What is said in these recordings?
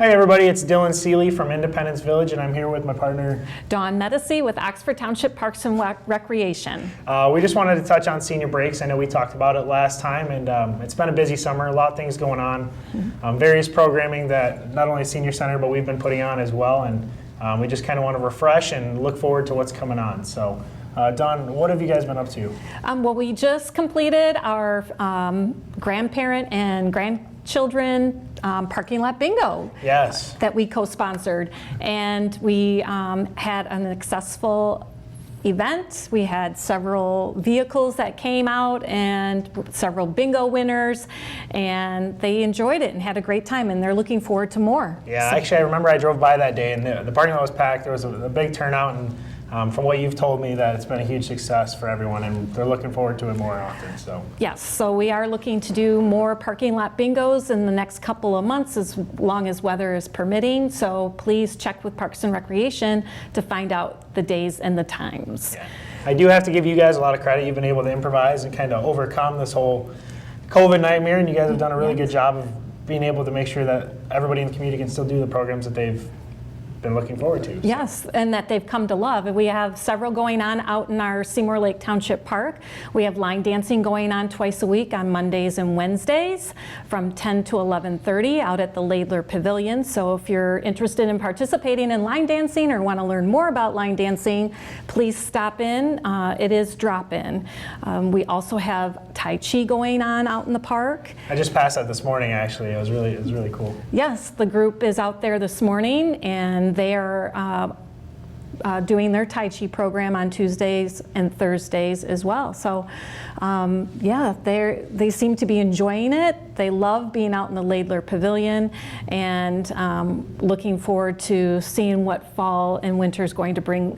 Hi everybody, it's Dylan Seeley from Independence Village, and I'm here with my partner Dawn Medici with Oxford Township Parks and Recreation. We just wanted to touch on senior breaks. I know we talked about it last time, and it's been a busy summer, a lot of things going on, various programming that not only Senior Center, but we've been putting on as well, and we just kind of want to refresh and look forward to what's coming on. So, Dawn, what have you guys been up to? Well, we just completed our grandparent and grandchildren parking lot bingo. Yes. That we co-sponsored, and we had an successful event. We had several vehicles that came out and several bingo winners, and they enjoyed it and had a great time, and they're looking forward to more. Yeah, so. Actually I remember I drove by that day and the parking lot was packed. There was a big turnout, and from what you've told me, that it's been a huge success for everyone, and they're looking forward to it more often. So yes, so we are looking to do more parking lot bingos in the next couple of months, as long as weather is permitting. So please check with Parks and Recreation to find out the days and the times. Yeah. I do have to give you guys a lot of credit. You've been able to improvise and kind of overcome this whole COVID nightmare, and you guys have done a really good job of being able to make sure that everybody in the community can still do the programs that they've been looking forward to. So. Yes, and that they've come to love. And we have several going on out in our Seymour Lake Township Park. We have line dancing going on twice a week on Mondays and Wednesdays from 10 to 11:30 out at the Laidler Pavilion. So if you're interested in participating in line dancing or want to learn more about line dancing, please stop in. It is drop-in. We also have Tai Chi going on out in the park. I just passed that this morning, actually. It was really cool. Yes, the group is out there this morning, and they are doing their Tai Chi program on Tuesdays and Thursdays as well. So yeah, they seem to be enjoying it. They love being out in the Laidler Pavilion, and looking forward to seeing what fall and winter is going to bring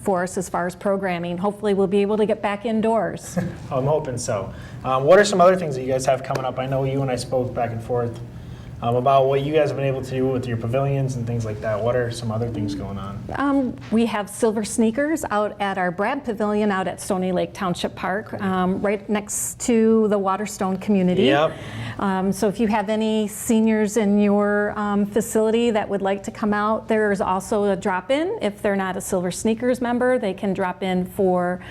for us as far as programming. Hopefully we'll be able to get back indoors. I'm hoping so. What are some other things that you guys have coming up? I know you and I spoke back and forth about what you guys have been able to do with your pavilions and things like that. What are some other things going on? We have Silver Sneakers out at our Brad Pavilion out at Stony Lake Township Park, right next to the Waterstone community. Yep. So if you have any seniors in your facility that would like to come out, there's also a drop-in. If they're not a Silver Sneakers member, they can drop in for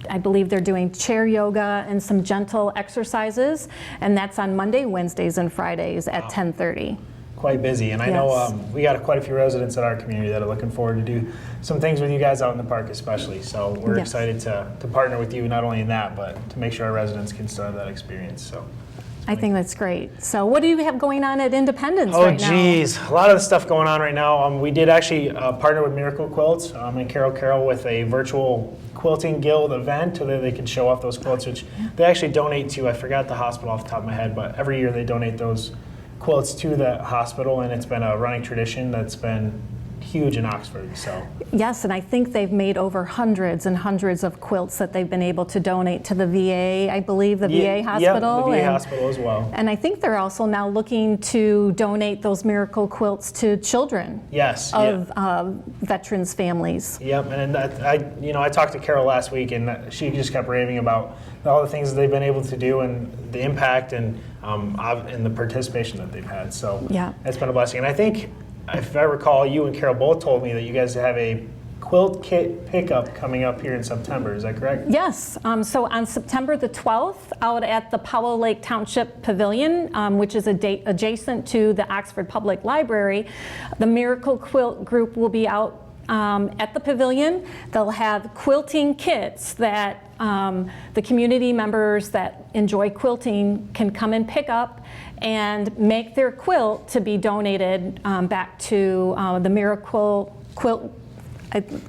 I believe they're doing chair yoga and some gentle exercises, and that's on Monday, Wednesdays, and Fridays at 10:30. Quite busy, and I know we got quite a few residents in our community that are looking forward to do some things with you guys out in the park especially, so we're excited to partner with you not only in that, but to make sure our residents can still have that experience. So I think that's great. So what do you have going on at Independence right now? Oh geez, a lot of the stuff going on right now. We did actually partner with Miracle Quilts and Carole with a virtual quilting guild event so that they can show off those quilts, which they actually donate to. I forgot the hospital off the top of my head, but every year they donate those quilts to the hospital, and it's been a running tradition that's been huge in Oxford. So yes, and I think they've made over hundreds and hundreds of quilts that they've been able to donate to the VA, I believe, the VA hospital. Yeah, the VA hospital as well. And I think they're also now looking to donate those Miracle Quilts to children. Yes. Of veterans' families. Yep, and I talked to Carole last week, and she just kept raving about all the things that they've been able to do and the impact and the participation that they've had. So yeah, it's been a blessing. And I think, if I recall, you and Carole both told me that you guys have a quilt kit pickup coming up here in September. Is that correct? Yes. So on September the 12th, out at the Powell Lake Township Pavilion, which is adjacent to the Oxford Public Library, the Miracle Quilt Group will be out at the pavilion. They'll have quilting kits that the community members that enjoy quilting can come and pick up and make their quilt to be donated back to the Miracle Quilt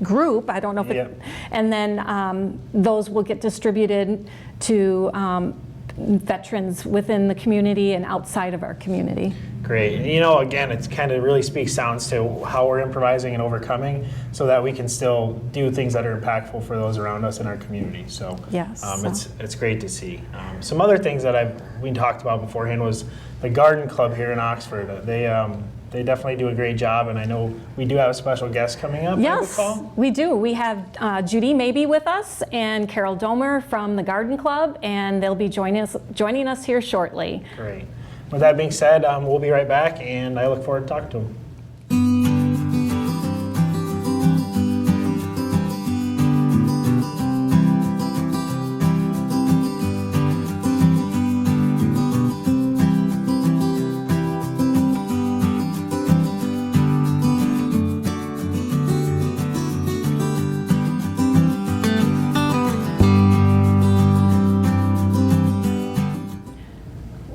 group. I don't know if and then those will get distributed to veterans within the community and outside of our community. Great. And again, it's kind of really speaks sounds to how we're improvising and overcoming so that we can still do things that are impactful for those around us in our community. So yes, it's great to see. Some other things that we talked about beforehand was the garden club here in Oxford. They definitely do a great job, and I know we do have a special guest coming up. Yes, we do. We have Judy Maybee with us and Carole Doemer from the Garden Club, and they'll be joining us here shortly. Great. With that being said, we'll be right back, and I look forward to talking to them.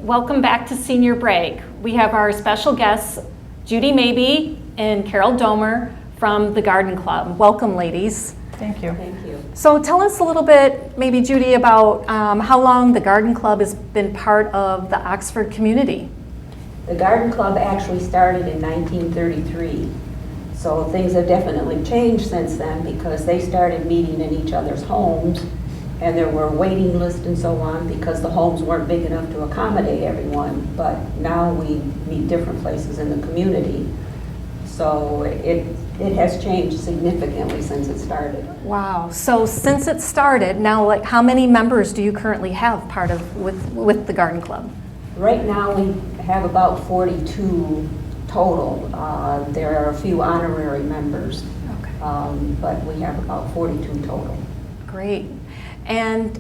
Welcome back to Senior Break. We have our special guests, Judy Maybee and Carole Doemer from the Garden Club. Welcome, ladies. Thank you. Thank you. So tell us a little bit, maybe Judy, about how long the Garden Club has been part of the Oxford community. The Garden Club actually started in 1933, so things have definitely changed since then because they started meeting in each other's homes, and there were waiting lists and so on because the homes weren't big enough to accommodate everyone. But now we meet different places in the community, so it has changed significantly since it started. Wow. So since it started, now like how many members do you currently have part of with the Garden Club? Right now we have about 42 total. There are a few honorary members, but we have about 42 total. Great. And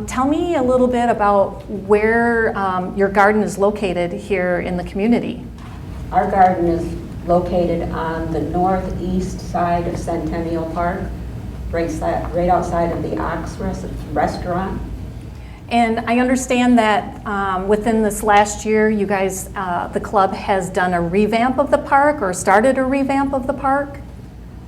tell me a little bit about where your garden is located here in the community. Our garden is located on the northeast side of Centennial Park, right outside of the Ox restaurant. And I understand that within this last year, you guys, the club has done a revamp of the park or started a revamp of the park?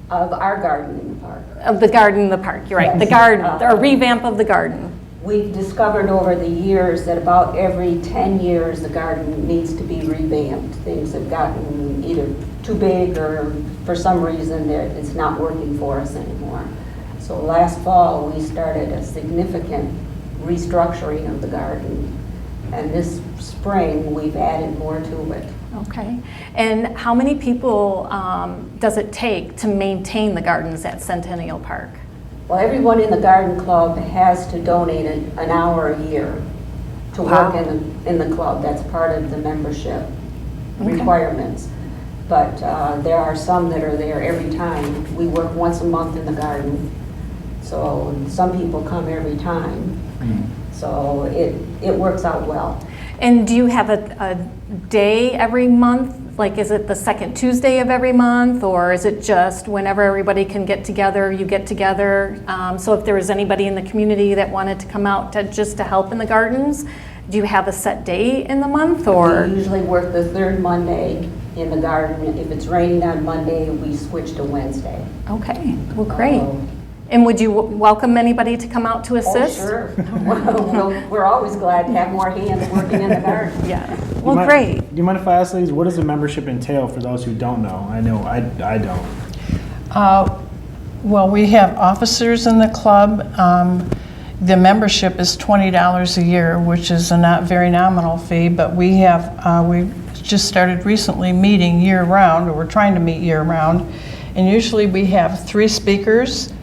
Of our garden in the park. Of the garden in the park, you're right, Yes. the garden, a revamp of the garden. We've discovered over the years that about every 10 years the garden needs to be revamped. Things have gotten either too big or for some reason it's not working for us anymore. So last fall we started a significant restructuring of the garden, and this spring we've added more to it. Okay. And how many people does it take to maintain the gardens at Centennial Park? Well, everyone in the garden club has to donate an hour a year to Wow. work in the club. That's part of the membership Okay. requirements. But there are some that are there every time. We work once a month in the garden, so some people come every time. So it works out well. And do you have a day every month? Like, is it the second Tuesday of every month, or is it just whenever everybody can get together, you get together? So if there was anybody in the community that wanted to come out just to help in the gardens, do you have a set day in the month, or? We usually work the third Monday in the garden. If it's raining on Monday, we switch to Wednesday. Okay, well, great. And would you welcome anybody to come out to assist? Oh, sure. We're always glad to have more hands working in the garden. Yeah, well, great. Do you mind if I ask, ladies, what does a membership entail for those who don't know? I know I don't. Well, we have officers in the club. The membership is $20 a year, which is a not very nominal fee, but we just started recently meeting year-round, or we're trying to meet year-round, and usually we have 3 speakers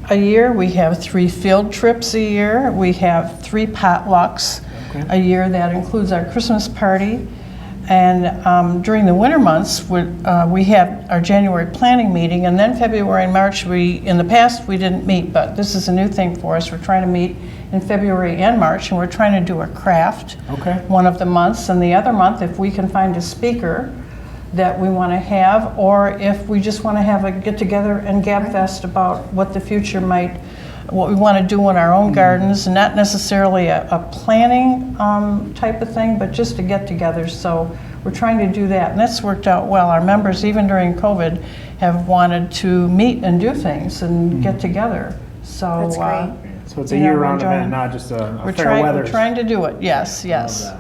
a year, we have 3 field trips a year, we have 3 potlucks a year. That includes our Christmas party. And during the winter months, we have our January planning meeting, and then February and March, in the past we didn't meet, but this is a new thing for us. We're trying to meet in February and March, and we're trying to do a craft one of the months, and the other month, if we can find a speaker that we want to have, or if we just want to have a get-together and gab-fest about what the future what we want to do in our own gardens, and not necessarily a planning type of thing, but just a get-together. So we're trying to do that, and that's worked out well. Our members, even during COVID, have wanted to meet and do things and get together. So That's great. So it's a year-round event, not just a fair weather. We're trying to do it, yes, yes.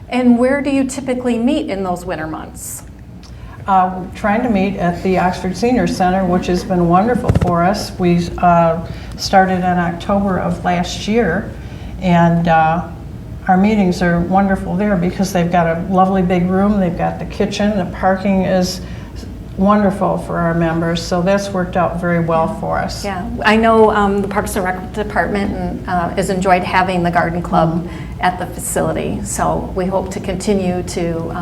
And where do you typically meet in those winter months? Trying to meet at the Oxford Senior Center, which has been wonderful for us. We started in October of last year, and our meetings are wonderful there because they've got a lovely big room, they've got the kitchen, the parking is wonderful for our members, so that's worked out very well for us. Yeah, I know the Parks and Rec Department has enjoyed having the garden club at the facility, so we hope to continue to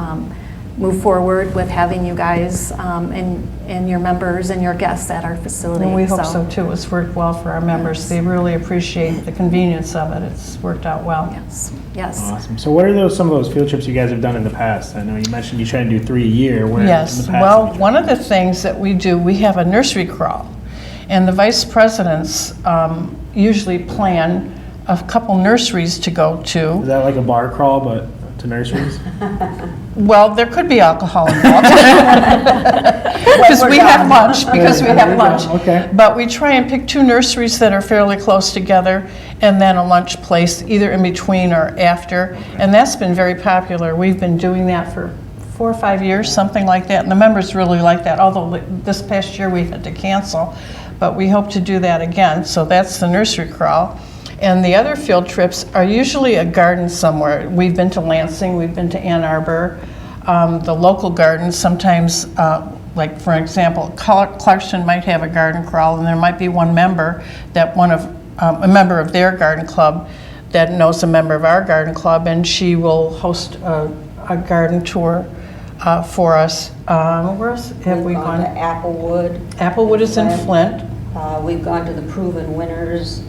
move forward with having you guys and your members and your guests at our facility. And we hope so too. It's worked well for our members. Yes. They really appreciate the convenience of it. It's worked out well. Yes, yes. Awesome. So what are some of those field trips you guys have done in the past? I know you mentioned you try to do 3 a year. Where Yes, in the past well, have you one of the things that we do, we have a nursery crawl, and the vice presidents usually plan a couple nurseries to go Is to. that like a bar crawl, but to nurseries? Well, there could be alcohol involved. Because we have lunch, Okay. But we try and pick 2 nurseries that are fairly close together, and then a lunch place either in between or after. And that's been very popular. We've been doing that for 4 or 5 years, something like that. And the members really like that, although this past year we had to cancel. But we hope to do that again. So that's the nursery crawl. And the other field trips are usually a garden somewhere. We've been to Lansing, we've been to Ann Arbor. The local gardens, sometimes, like for example, Clarkston might have a garden crawl, and there might be one member that a member of their garden club that knows a member of our garden club, and she will host a garden tour for us. Where else have we We've gone to gone? Applewood. Applewood is in Flint. We've gone to the Proven Winners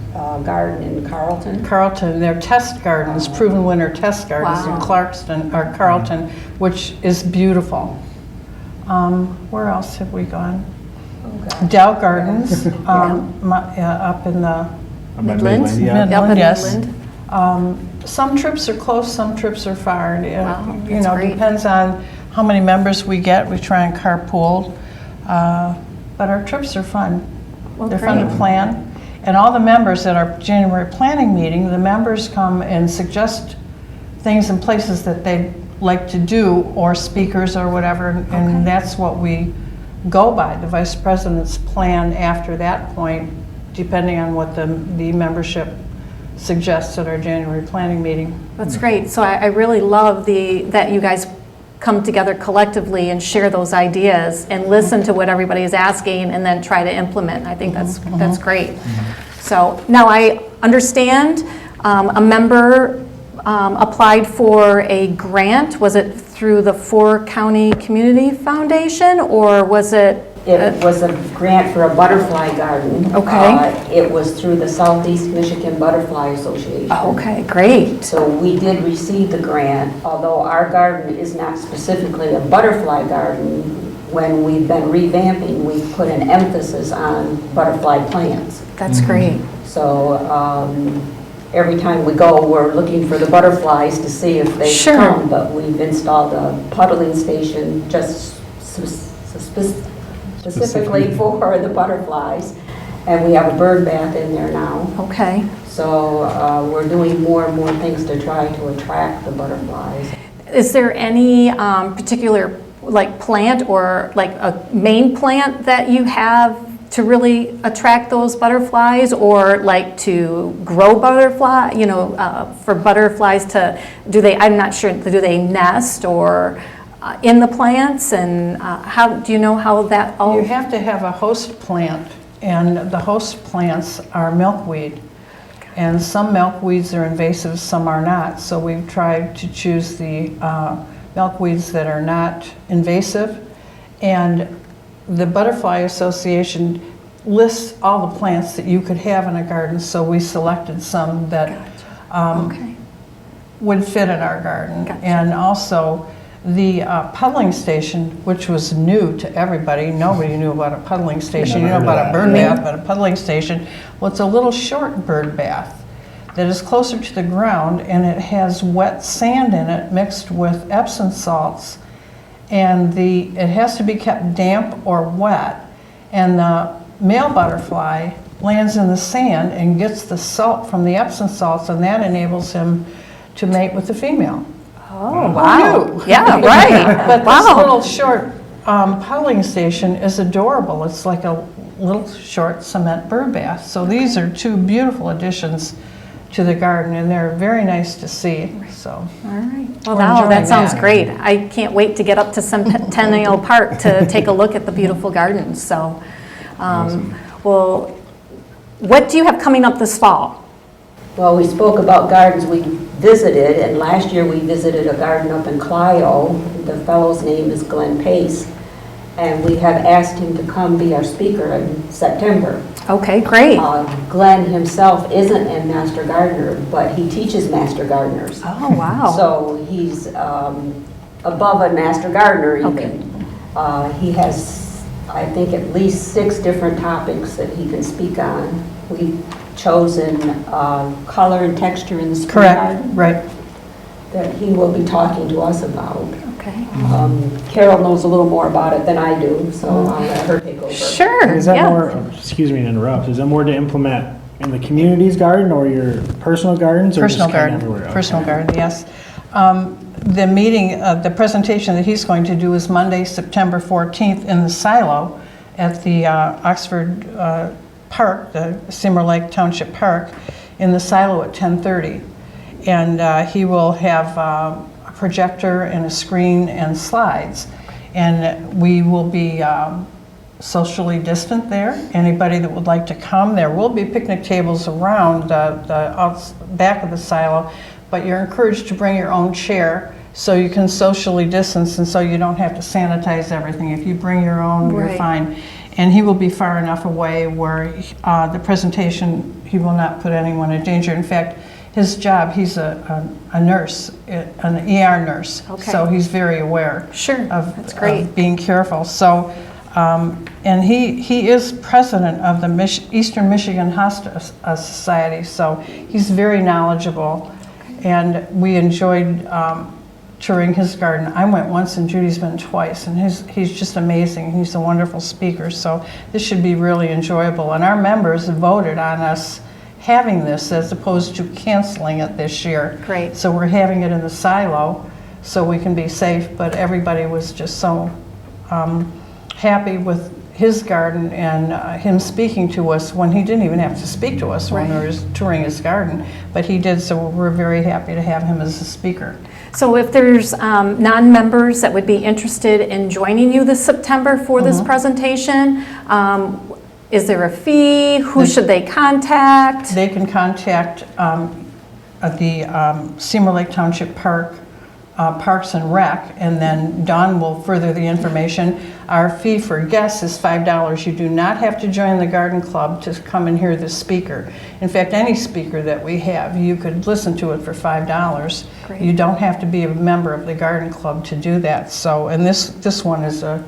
Garden in Carleton. Carleton, they're test gardens, proven winter test gardens in Wow. Clarkston, or Carleton, which is beautiful. Where else have we gone? Dow Gardens, up in the Up by Midland? yeah. Midland, Up in yes. Midland. Some trips are close, some trips are far. Wow, You that's know, great. depends on how many members we get. We try and carpool. But our trips are fun. Well, They're fun to great. plan. And all the members at our January planning meeting, the members come and suggest things and places that they'd like to do, or speakers or whatever, and that's what we go by. The vice president's plan after that point, depending on what the membership suggests at our January planning meeting. That's great. So I really love that you guys come together collectively and share those ideas and listen to what everybody is asking and then try to implement. I think that's great. So now I understand a member applied for a grant. Was it through the 4 County Community Foundation, or was it? It was a grant for a butterfly garden. Okay. It was through the Southeast Michigan Butterfly Association. Okay, great. So we did receive the grant, although our garden is not specifically a butterfly garden. When we've been revamping, we've put an emphasis on butterfly plants. That's great. So every time we go, we're looking for the butterflies to see if they Sure. come. But we've installed a puddling station just specifically for the butterflies. And we have a bird bath in there now. Okay. So we're doing more and more things to try to attract the butterflies. Is there any particular like plant or like a main plant that you have to really attract those butterflies, or like to grow butterfly, for butterflies to, I'm not sure, do they nest or in the plants, and how, do you know how that all? You have to have a host plant, and the host plants are milkweed. And some milkweeds are invasive, some are not. So we've tried to choose the milkweeds that are not invasive. And the Butterfly Association lists all the plants that you could have in a garden, so we selected some that Okay. would fit in our garden. Gotcha. And also the puddling station, which was new to everybody. Nobody knew about a puddling station. You know Never heard about a of bird that. bath, but a puddling station, well, it's a little short bird bath that is closer to the ground, and it has wet sand in it mixed with Epsom salts. And it has to be kept damp or wet. And the male butterfly lands in the sand and gets the salt from the Epsom salts, and that enables him to mate with the female. Oh, wow. Who knew? Yeah, right. But this Wow. little short puddling station is adorable. It's like a little short cement bird bath. So these are 2 beautiful additions to the garden, and they're very nice to see, so. All right. Well, We're now enjoying that sounds that. great. I can't wait to get up to Centennial Park to take a look at the beautiful gardens. So, well, what do you have coming up this fall? Well, we spoke about gardens we visited, and last year we visited a garden up in Clio. The fellow's name is Glenn Pace, and we have asked him to come be our speaker in September. Okay, great. Glenn himself isn't a master gardener, but he teaches master gardeners. Oh, wow. So he's above a master gardener even. He has, I think, at least 6 different topics that he can speak on. We've chosen color and texture in the spring garden. Right. That he will be talking to us about. Okay. Carole knows a little more about it than I do, so I'll let her take over. Sure. Is that yeah. more, excuse me to interrupt, is that more to implement in the community's garden or your personal gardens? Or Personal just kind of garden, everywhere? personal Okay. garden, yes. The meeting, the presentation that he's going to do is Monday, September 14th in the silo at the Oxford Park, the Seymour Lake Township Park, in the silo at 10:30. And he will have a projector and a screen and slides. And we will be socially distant there. Anybody that would like to come, there will be picnic tables around the back of the silo, but you're encouraged to bring your own chair so you can socially distance and so you don't have to sanitize everything. If you bring your own, you're Right. fine. And he will be far enough away where the presentation, he will not put anyone in danger. In fact, his job, he's a nurse, an ER nurse. Okay. So he's very aware Sure, of, that's great. of being careful. So, and he is president of the Eastern Michigan Hospice Society, so he's very knowledgeable. And we enjoyed touring his garden. I went once and Judy's been twice, and he's just amazing. He's a wonderful speaker, so this should be really enjoyable. And our members voted on us having this as opposed to canceling it this year. Great. So we're having it in the silo so we can be safe, but everybody was just so happy with his garden and him speaking to us when he didn't even have to speak to us when we were touring his garden, but he did, so we're very happy to have him as a speaker. So if there's non-members that would be interested in joining you this September for this presentation, is there a fee? Who should they contact? They can contact the Seymour Lake Township Park, Parks and Rec, and then Dawn will further the information. Our fee for guests is $5. You do not have to join the garden club to come and hear the speaker. In fact, any speaker that we have, you could listen to it for $5. Great. You don't have to be a member of the garden club to do that. So, and this one is a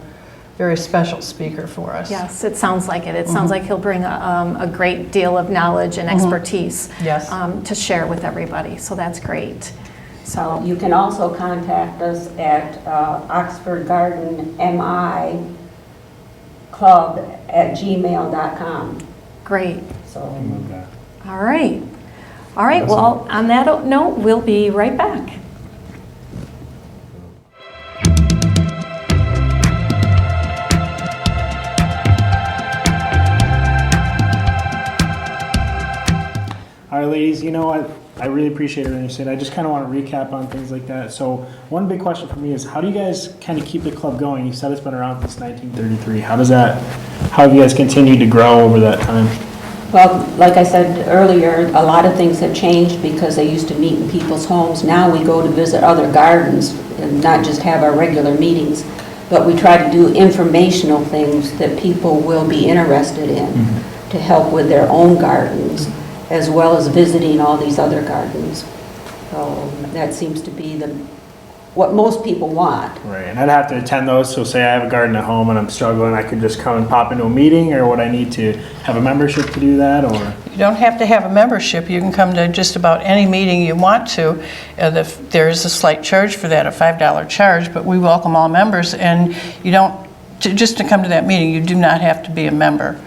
very special speaker for us. Yes, it sounds like it. It sounds like he'll bring a great deal of knowledge and expertise Yes. to share with everybody. So that's great. So You can also contact us at Oxford Garden MI Club@gmail.com. great. So Okay. All right. All right. Well, on that note, we'll be right back. All right, ladies, you know what? I really appreciate everything you said. I just kind of want to recap on things like that. So one big question for me is, how do you guys kind of keep the club going? You said it's been around since 1933. How have you guys continued to grow over that time? Well, like I said earlier, a lot of things have changed because they used to meet in people's homes. Now we go to visit other gardens and not just have our regular meetings, but we try to do informational things that people will be interested in to help with their own gardens, as well as visiting all these other gardens. So that seems to be what most people want. Right, and I'd have to attend those. So say I have a garden at home and I'm struggling, I could just come and pop into a meeting, or would I need to have a membership to do that? Or You don't have to have a membership. You can come to just about any meeting you want to. There's a slight charge for that, a $5 charge, but we welcome all members. And you don't, just to come to that meeting, you do not have to be a member.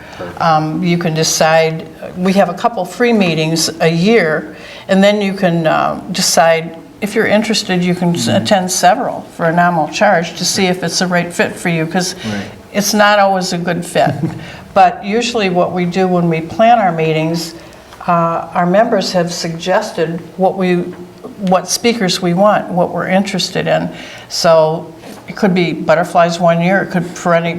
You can decide, we have a couple free meetings a year, and then you can decide, if you're interested, you can attend several for a nominal charge to see if it's a right fit for you, because it's not always a good fit. But usually what we do when we plan our meetings, our members have suggested what speakers we want, what we're interested in. So it could be butterflies one year, it could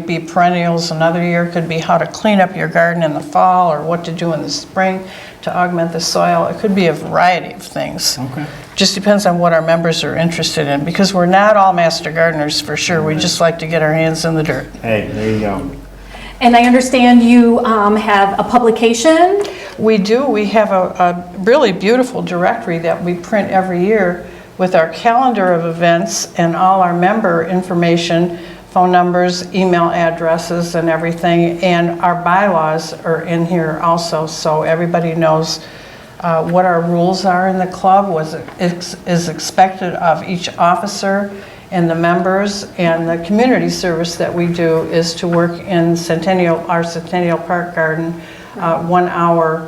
be perennials another year, it could be how to clean up your garden in the fall or what to do in the spring to augment the soil. It could be a variety of things. Okay. Just depends on what our members are interested in, because we're not all master gardeners for sure. We just like to get our hands in the dirt. Hey, there you go. And I understand you have a publication. We do. We have a really beautiful directory that we print every year with our calendar of events and all our member information, phone numbers, email addresses, and everything. And our bylaws are in here also, so everybody knows what our rules are in the club, what is expected of each officer and the members. And the community service that we do is to work in our Centennial Park Garden 1 hour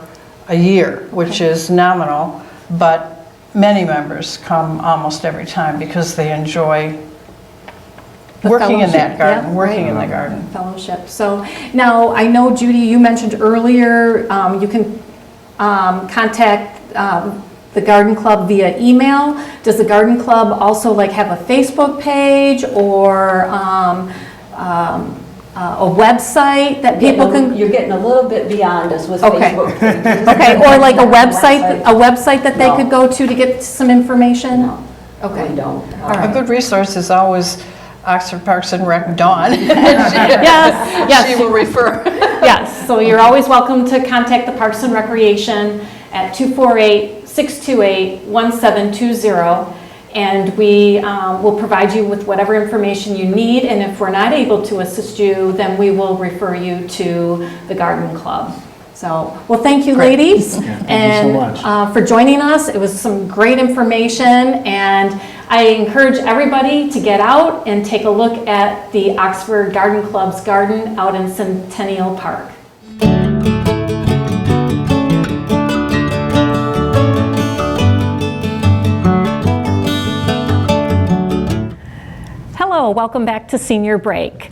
a year, which is nominal, but many members come almost every time because they enjoy working in that garden, working in the garden. Fellowship. So now I know, Judy, you mentioned earlier you can contact the garden club via email. Does the garden club also have a Facebook page or a website that people can? You're getting a little bit beyond us with Okay. Facebook pages. Okay, or like a website that they No. could go to get some information? No, Okay. we don't. All right. A good resource is always Oxford Parks and Rec Dawn. Yes, yes. She will refer. Yes, so you're always welcome to contact the Parks and Recreation at 248-628-1720, and we will provide you with whatever information you need, and if we're not able to assist you, then we will refer you to the garden club. So, well, thank you, ladies, thank you so much. For joining us. It was some great information, and I encourage everybody to get out and take a look at the Oxford Garden Club's garden out in Centennial Park. Hello, welcome back to Senior Break.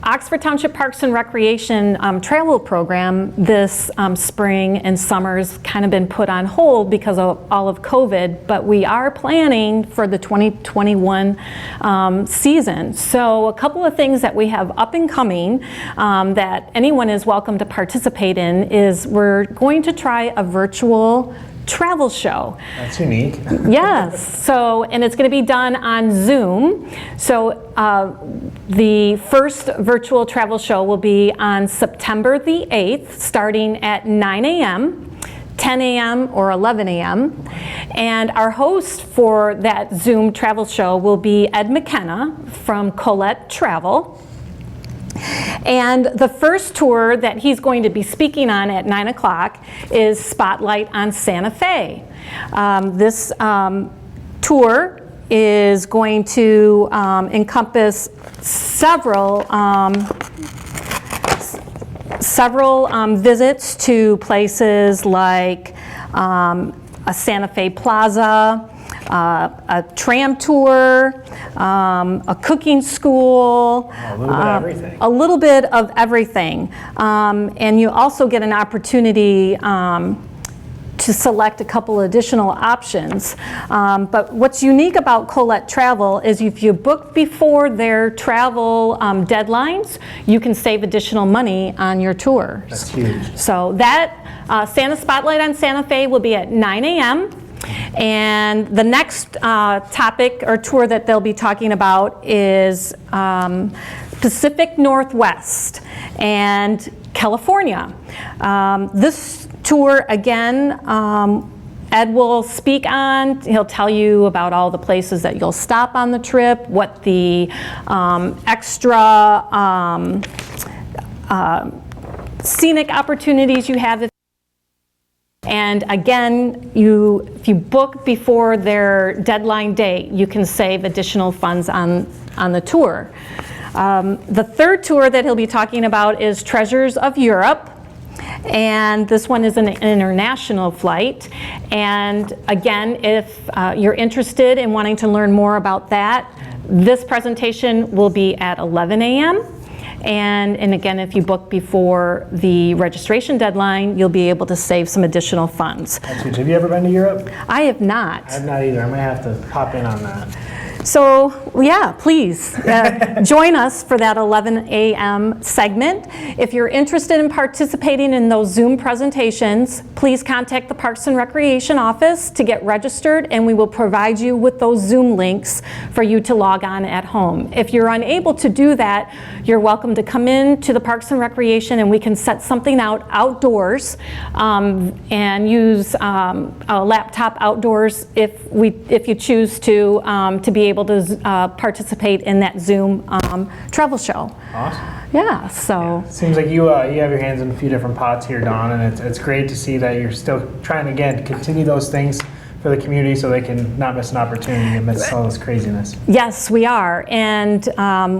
Oxford Township Parks and Recreation travel program this spring and summer's kind of been put on hold because of all of COVID, but we are planning for the 2021 season. So a couple of things that we have up and coming that anyone is welcome to participate in is we're going to try a virtual travel show. That's unique. Yes, so, and it's going to be done on Zoom. So the first virtual travel show will be on September the 8th, starting at 9 a.m., 10 a.m. or 11 a.m. And our host for that Zoom travel show will be Ed McKenna from Colette Travel. And the first tour that he's going to be speaking on at 9 o'clock is Spotlight on Santa Fe. This tour is going to encompass several visits to places like a Santa Fe Plaza, a tram tour, a cooking school, a little bit of everything. A little bit of everything. And you also get an opportunity to select a couple additional options. But what's unique about Colette Travel is if you book before their travel deadlines, you can save additional money on your tours. That's huge. So that Santa Spotlight on Santa Fe will be at 9 a.m. And the next topic or tour that they'll be talking about is Pacific Northwest and California. This tour, again, Ed will speak on. He'll tell you about all the places that you'll stop on the trip, what the extra scenic opportunities you have. And again, if you book before their deadline date, you can save additional funds on the tour. The third tour that he'll be talking about is Treasures of Europe. And this one is an international flight. And again, if you're interested in wanting to learn more about that, this presentation will be at 11 a.m. And again, if you book before the registration deadline, you'll be able to save some additional funds. That's huge. Have you ever been to Europe? I have not. I have not either. I might have to pop in on that. So, yeah, please join us for that 11 a.m. segment. If you're interested in participating in those Zoom presentations, please contact the Parks and Recreation office to get registered, and we will provide you with those Zoom links for you to log on at home. If you're unable to do that, you're welcome to come in to the Parks and Recreation, and we can set something out outdoors and use a laptop outdoors if you choose to be able to participate in that Zoom travel show. Awesome. Yeah, so. Seems like you have your hands in a few different pots here, Dawn, and it's great to see that you're still trying to, again, continue those things for the community so they can not miss an opportunity amidst all this craziness. Yes, we are. And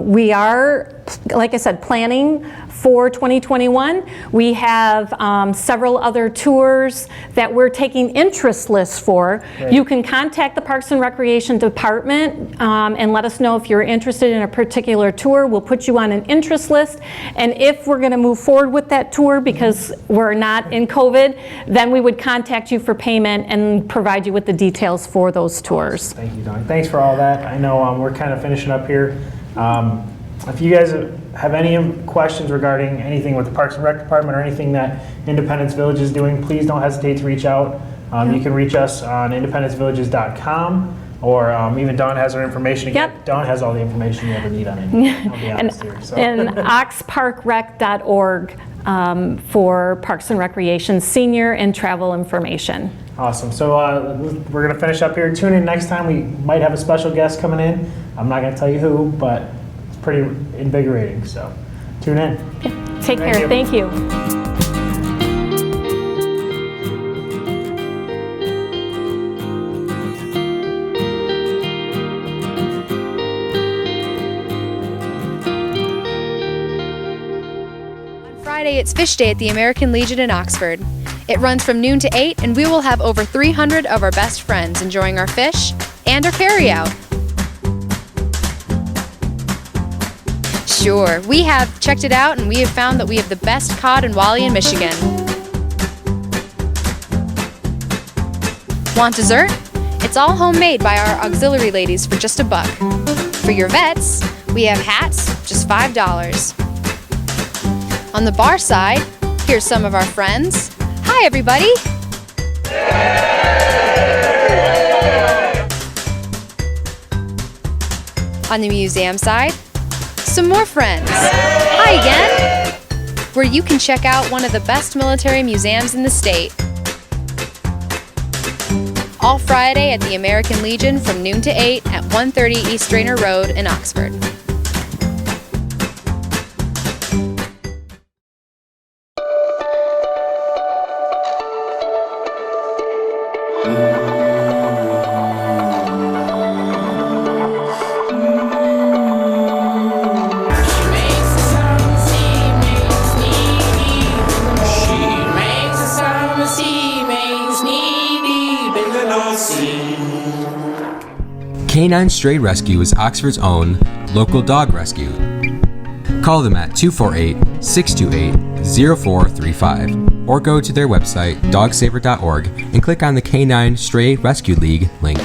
we are, like I said, planning for 2021. We have several other tours that we're taking interest lists for. Right. You can contact the Parks and Recreation Department and let us know if you're interested in a particular tour. We'll put you on an interest list. And if we're going to move forward with that tour because we're not in COVID, then we would contact you for payment and provide you with the details for those tours. Thank you, Dawn. Thanks for all that. I know we're kind of finishing up here. If you guys have any questions regarding anything with the Parks and Rec Department or anything that Independence Village is doing, please don't hesitate to reach out. You can reach us on independencevillages.com, or even Dawn has her information again. Yep. Dawn has all the information you ever need on it. I'll be honest here. So. And oxparkrec.org for Parks and Recreation senior and travel information. Awesome. So we're going to finish up here. Tune in next time. We might have a special guest coming in. I'm not going to tell you who, but it's pretty invigorating. So tune in. Take care. Thank you. Friday, it's Fish Day at the American Legion in Oxford. It runs from noon to 8, and we will have over 300 of our best friends enjoying our fish and our carryout. Sure, we have checked it out, and we have found that we have the best cod and walleye in Michigan. Want dessert? It's all homemade by our auxiliary ladies for just $1. For your vets, we have hats, just $5. On the bar side, here's some of our friends. Hi, everybody! On the museum side, some more friends. Hi again! Where you can check out one of the best military museums in the state. All Friday at the American Legion from noon to 8 at 130 East Drainer Road in Oxford. Canine Stray Rescue is Oxford's own local dog rescue. Call them at 248-628-0435 or go to their website dogsaver.org and click on the Canine Stray Rescue League link.